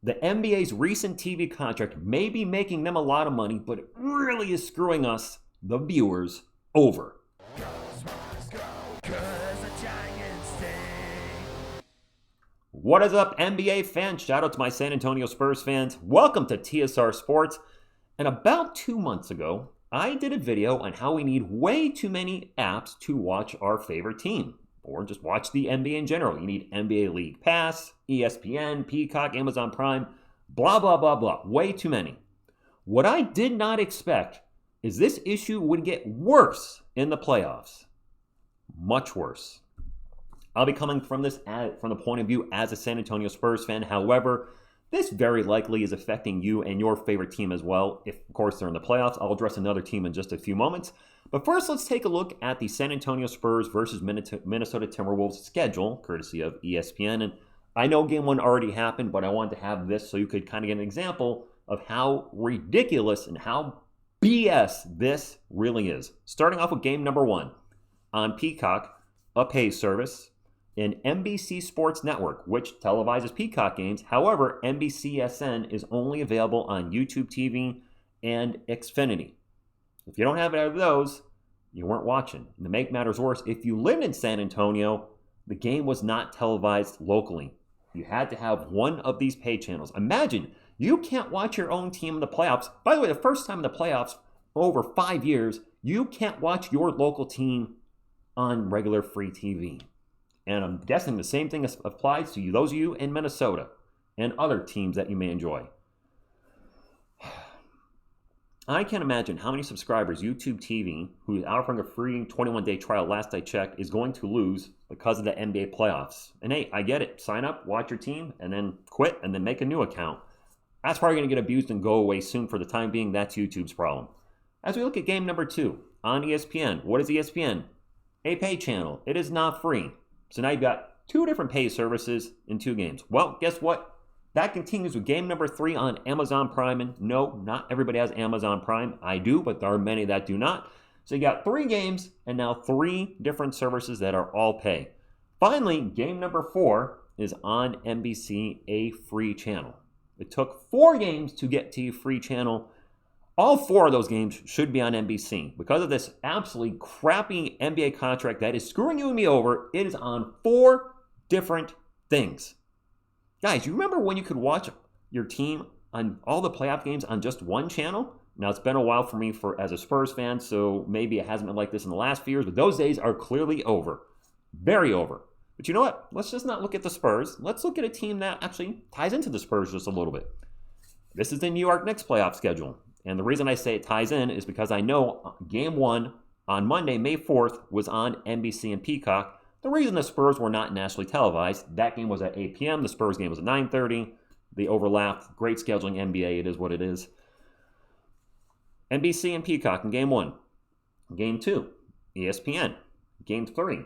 The NBA's recent TV contract may be making them a lot of money, but it really is screwing us, the viewers, over. What is up, NBA fans? Shout out to my San Antonio Spurs fans. Welcome to TSR Sports. And about 2 months ago, I did a video on how we need way too many apps to watch our favorite team, or just watch the NBA in general. You need NBA League Pass, ESPN, Peacock, Amazon Prime, blah, blah, blah, blah. Way too many. What I did not expect is this issue would get worse in the playoffs. Much worse. I'll be coming from this from the point of view as a San Antonio Spurs fan. However, this very likely is affecting you and your favorite team as well. If, of course, they're in the playoffs. I'll address another team in just a few moments. But first, let's take a look at the San Antonio Spurs versus Minnesota Timberwolves schedule, courtesy of ESPN. And I know Game 1 already happened, but I wanted to have this so you could kind of get an example of how ridiculous and how BS this really is. Starting off with Game number 1 on Peacock, a pay service, and NBC Sports Network, which televises Peacock games. However, NBCSN is only available on YouTube TV and Xfinity. If you don't have either of those, you weren't watching. And to make matters worse, if you lived in San Antonio, the game was not televised locally. You had to have one of these pay channels. Imagine, you can't watch your own team in the playoffs. By the way, the first time in the playoffs, over 5 years, you can't watch your local team on regular free TV. And I'm guessing the same thing applies to you, those of you in Minnesota and other teams that you may enjoy. I can't imagine how many subscribers YouTube TV, who is offering a free 21-day trial last I checked, is going to lose because of the NBA playoffs. And hey, I get it. Sign up, watch your team, and then quit, and then make a new account. That's probably going to get abused and go away soon. For the time being, that's YouTube's problem. As we look at game number 2 on ESPN, what is ESPN? A pay channel. It is not free. So now you've got 2 different pay services in 2 games. Well, guess what? That continues with game number 3 on Amazon Prime. And no, not everybody has Amazon Prime. I do, but there are many that do not. So you got 3 games and now 3 different services that are all pay. Finally, game number 4 is on NBC, a free channel. It took 4 games to get to a free channel. All 4 of those games should be on NBC. Because of this absolutely crappy NBA contract that is screwing you and me over, it is on 4 different things. Guys, you remember when you could watch your team on all the playoff games on just one channel? Now, it's been a while for me as a Spurs fan, so maybe it hasn't been like this in the last few years, but those days are clearly over. Very over. But you know what? Let's just not look at the Spurs. Let's look at a team that actually ties into the Spurs just a little bit. This is the New York Knicks playoff schedule. And the reason I say it ties in is because I know Game 1 on Monday, May 4th, was on NBC and Peacock. The reason the Spurs were not nationally televised, that game was at 8 p.m., the Spurs game was at 9:30. They overlapped. Great scheduling, NBA, it is what it is. NBC and Peacock in Game 1. Game 2, ESPN. Game 3,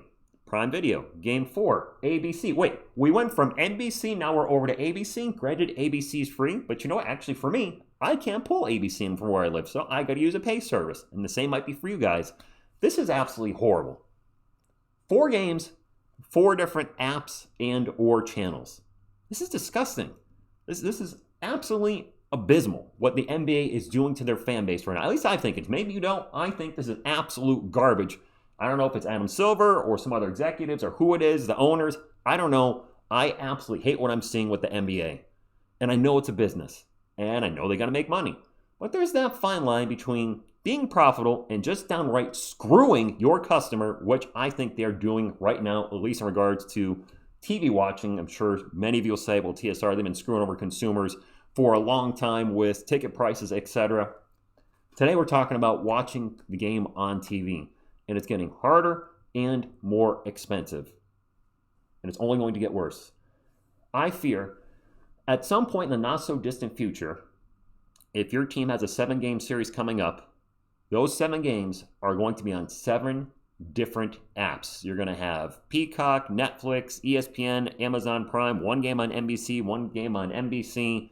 Prime Video. Game 4, ABC. Wait, we went from NBC, now we're over to ABC. Granted, ABC is free, but you know what? Actually, for me, I can't pull ABC in from where I live, so I got to use a pay service. And the same might be for you guys. This is absolutely horrible. 4 games, 4 different apps and or channels. This is disgusting. This is absolutely abysmal what the NBA is doing to their fan base right now. At least I think it's. Maybe you don't. I think this is absolute garbage. I don't know if it's Adam Silver or some other executives or who it is, the owners. I don't know. I absolutely hate what I'm seeing with the NBA. And I know it's a business. And I know they got to make money. But there's that fine line between being profitable and just downright screwing your customer, which I think they're doing right now, at least in regards to TV watching. I'm sure many of you will say, well, TSR, they've been screwing over consumers for a long time with ticket prices, etc. Today we're talking about watching the game on TV. And it's getting harder and more expensive. And it's only going to get worse. I fear at some point in the not-so-distant future, if your team has a 7-game series coming up, those 7 games are going to be on 7 different apps. You're going to have Peacock, Netflix, ESPN, Amazon Prime, 1 game on NBC, 1 game on NBC.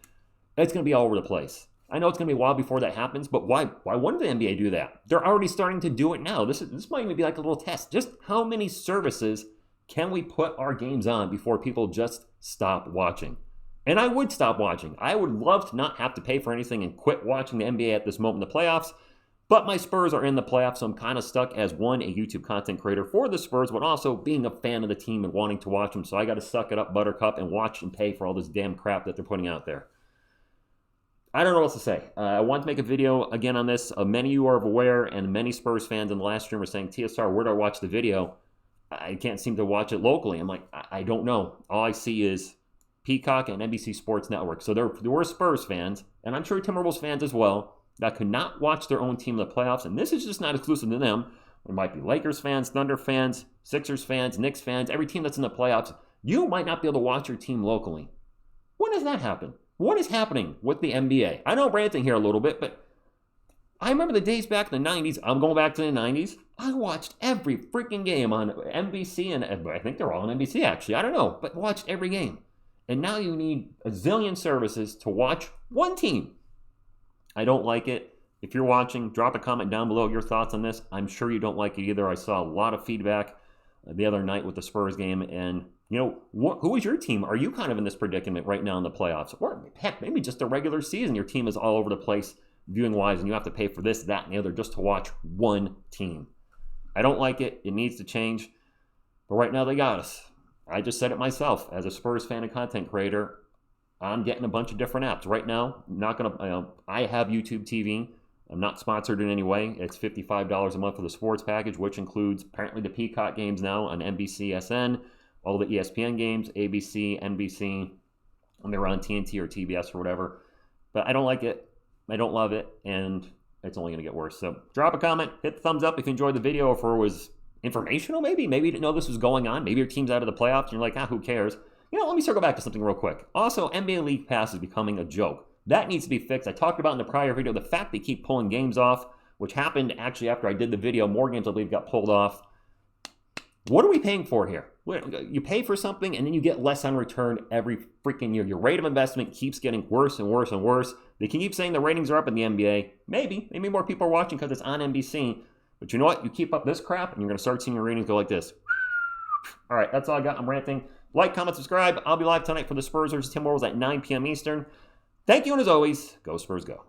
It's going to be all over the place. I know it's going to be a while before that happens, but why wouldn't the NBA do that? They're already starting to do it now. This might even be like a little test. Just how many services can we put our games on before people just stop watching? And I would stop watching. I would love to not have to pay for anything and quit watching the NBA at this moment in the playoffs. But my Spurs are in the playoffs, so I'm kind of stuck as one, a YouTube content creator for the Spurs, but also being a fan of the team and wanting to watch them. So I got to suck it up, Buttercup, and watch and pay for all this damn crap that they're putting out there. I don't know what to say. I want to make a video again on this. Many of you are aware, and many Spurs fans in the last stream were saying, TSR, where do I watch the video? I can't seem to watch it locally. I'm like, I don't know. All I see is Peacock and NBC Sports Network. So there were Spurs fans, and I'm sure Timberwolves fans as well, that could not watch their own team in the playoffs. And this is just not exclusive to them. There might be Lakers fans, Thunder fans, Sixers fans, Knicks fans, every team that's in the playoffs. You might not be able to watch your team locally. When does that happen? What is happening with the NBA? I know I'm ranting here a little bit, but I remember the days back in the 90s. I'm going back to the 90s. I watched every freaking game on NBC, and I think they're all on NBC actually. I don't know, but watched every game. And now you need a zillion services to watch one team. I don't like it. If you're watching, drop a comment down below your thoughts on this. I'm sure you don't like it either. I saw a lot of feedback the other night with the Spurs game. And, you know, who is your team? Are you kind of in this predicament right now in the playoffs? Or, heck, maybe just the regular season. Your team is all over the place viewing-wise, and you have to pay for this, that, and the other just to watch one team. I don't like it. It needs to change. But right now they got us. I just said it myself. As a Spurs fan and content creator, I'm getting a bunch of different apps. Right now, I have YouTube TV. I'm not sponsored in any way. It's $55 a month for the sports package, which includes apparently the Peacock games now on NBC, SN, all the ESPN games, ABC, NBC, when they're on TNT or TBS or whatever. But I don't like it. I don't love it, and it's only going to get worse. So drop a comment, hit the thumbs up if you enjoyed the video, if it was informational maybe. Maybe you didn't know this was going on. Maybe your team's out of the playoffs, and you're like, who cares? You know, let me circle back to something real quick. Also, NBA League Pass is becoming a joke. That needs to be fixed. I talked about in the prior video the fact they keep pulling games off, which happened actually after I did the video. More games, I believe, got pulled off. What are we paying for here? You pay for something, and then you get less on return every freaking year. Your rate of investment keeps getting worse and worse and worse. They can keep saying the ratings are up in the NBA. Maybe more people are watching because it's on NBC. But you know what? You keep up this crap, and you're going to start seeing your ratings go like this. All right, that's all I got. I'm ranting. Like, comment, subscribe. I'll be live tonight for the Spurs versus Timberwolves at 9 p.m. Eastern. Thank you, and as always, go Spurs go.